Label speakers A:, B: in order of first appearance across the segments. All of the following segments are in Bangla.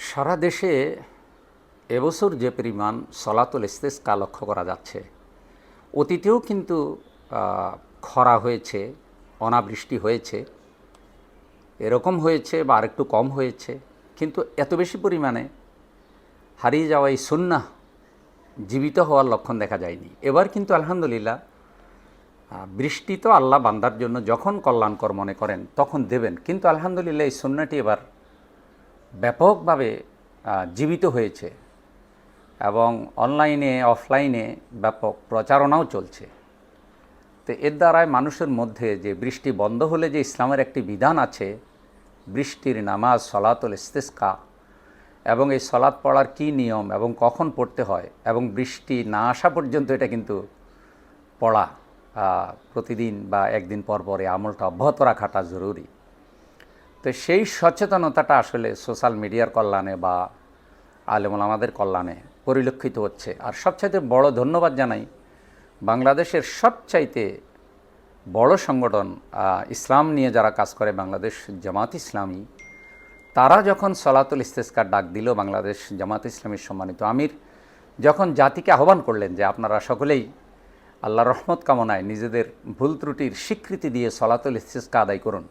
A: সারা দেশে এবছর যে পরিমাণ সলাতুল ইস্তেসকা লক্ষ্য করা যাচ্ছে, অতীতেও কিন্তু খরা হয়েছে, অনাবৃষ্টি হয়েছে, এরকম হয়েছে বা আরেকটু কম হয়েছে, কিন্তু এত বেশি পরিমাণে হারিয়ে যাওয়া এই সুন্নাহ জীবিত হওয়ার লক্ষণ দেখা যায়নি। এবার কিন্তু আলহামদুলিল্লাহ বৃষ্টি তো আল্লাহ বান্দার জন্য যখন কল্যাণকর মনে করেন তখন দেবেন, কিন্তু আলহামদুলিল্লাহ এই সুন্নাহটি এবার ব্যাপকভাবে জীবিত হয়েছে এবং অনলাইনে অফলাইনে ব্যাপক প্রচারণাও চলছে। তো এর দ্বারায় মানুষের মধ্যে যে বৃষ্টি বন্ধ হলে যে ইসলামের একটি বিধান আছে, বৃষ্টির নামাজ সলাতুল ইস্তেসকা, এবং এই সলাত পড়ার কী নিয়ম এবং কখন পড়তে হয় এবং বৃষ্টি না আসা পর্যন্ত এটা কিন্তু পড়া প্রতিদিন বা একদিন পর পরে আমলটা অব্যাহত রাখাটা জরুরি। তো সেই সচেতনতাটা আসলে সোশ্যাল মিডিয়ার কল্যাণে বা আলেম ওলামাদের কল্যাণে পরিলক্ষিত হচ্ছে। আর সবচাইতে বড় ধন্যবাদ জানাই বাংলাদেশের সবচাইতে বড় সংগঠন ইসলাম নিয়ে যারা কাজ করে, বাংলাদেশ জামাত ইসলামী, তারা যখন সলাতুল ইস্তেসকার ডাক দিল, বাংলাদেশ জামাত ইসলামীর সম্মানিত আমির যখন জাতিকে আহ্বান করলেন যে আপনারা সকলেই আল্লাহর রহমত কামনায় নিজেদের ভুল ত্রুটির স্বীকৃতি দিয়ে সলাতুল ইস্তেসকা আদায় করুন,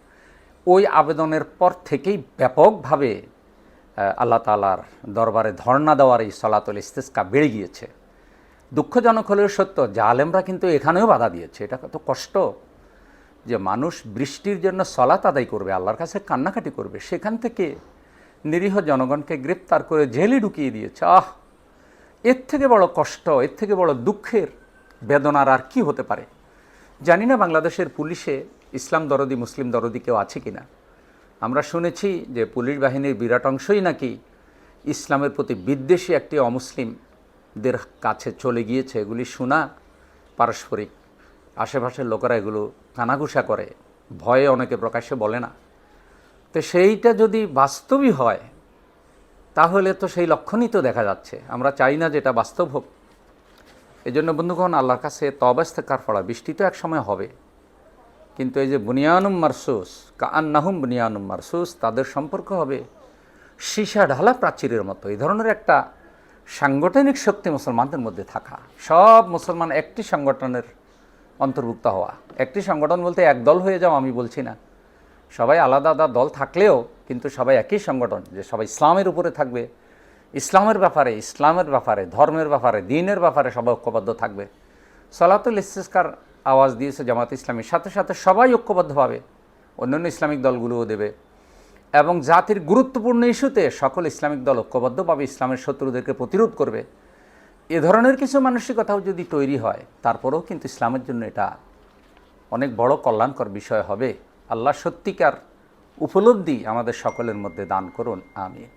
A: ওই আবেদনের পর থেকেই ব্যাপকভাবে আল্লাহ তাআলার দরবারে ধর্ণা দেওয়ার এই সলাতুল ইস্তেসকা বেড়ে গিয়েছে। দুঃখজনক হলেও সত্য, জালেমরা কিন্তু এখানেও বাধা দিয়েছে। এটা কত কষ্ট যে মানুষ বৃষ্টির জন্য সলাত আদায় করবে, আল্লাহর কাছে কান্নাকাটি করবে, সেখান থেকে নিরীহ জনগণকে গ্রেপ্তার করে জেলে ঢুকিয়ে দিয়েছে। এর থেকে বড় কষ্ট, এর থেকে বড় দুঃখের বেদনার আর কি হতে পারে। জানি না বাংলাদেশের পুলিশে ইসলাম দরদি মুসলিম দরদি কেউ আছে কি না। আমরা শুনেছি যে পুলিশ বাহিনীর বিরাট অংশই নাকি ইসলামের প্রতি বিদ্বেষী একটি অমুসলিমদের কাছে চলে গিয়েছে। এগুলি শোনা পারস্পরিক, আশেপাশের লোকেরা এগুলো কানাঘুষা করে, ভয়ে অনেকে প্রকাশ্যে বলে না। তো সেইটা যদি বাস্তবই হয় তাহলে তো সেই লক্ষণই তো দেখা যাচ্ছে। আমরা চাই না যেটা বাস্তব হোক। এই জন্য বন্ধুগণ, আল্লাহর কাছে তওবা ইস্তেগফার পড়া। বৃষ্টি তো এক সময় হবে, কিন্তু এই যে বুনিয়ানুম মারসুস কাআন্নাহুম বুনিয়ানুম মারসুস, তাদের সম্পর্ক হবে সীসা ঢালা প্রাচীরের মতো। এই ধরনের একটা সাংগঠনিক শক্তি মুসলমানদের মধ্যে থাকা, সব মুসলমান একটি সংগঠনের অন্তর্ভুক্ত হওয়া। একটি সংগঠন বলতে এক দল হয়ে যাও আমি বলছি না, সবাই আলাদা আলাদা দল থাকলেও কিন্তু সবাই একই সংগঠন, যে সবাই ইসলামের উপরে থাকবে, ইসলামের ব্যাপারে ধর্মের ব্যাপারে দ্বীনের ব্যাপারে সবাই ঐক্যবদ্ধ থাকবে। সলাতুল ইস্তেসকার আওয়াজ দিয়েছে জামাত ইসলামীর সাথে সাথে সবাই ঐক্যবদ্ধভাবে অন্যান্য ইসলামিক দলগুলোও দেবে, এবং জাতির গুরুত্বপূর্ণ ইস্যুতে সকল ইসলামিক দল ঐক্যবদ্ধভাবে ইসলামের শত্রুদেরকে প্রতিরোধ করবে। এ ধরনের কিছু মানসিকতাও যদি তৈরি হয়, তারপরেও কিন্তু ইসলামের জন্য এটা অনেক বড় কল্যাণকর বিষয় হবে। আল্লাহ সত্যিকার উপলব্ধি আমাদের সকলের মধ্যে দান করুন, আমিন।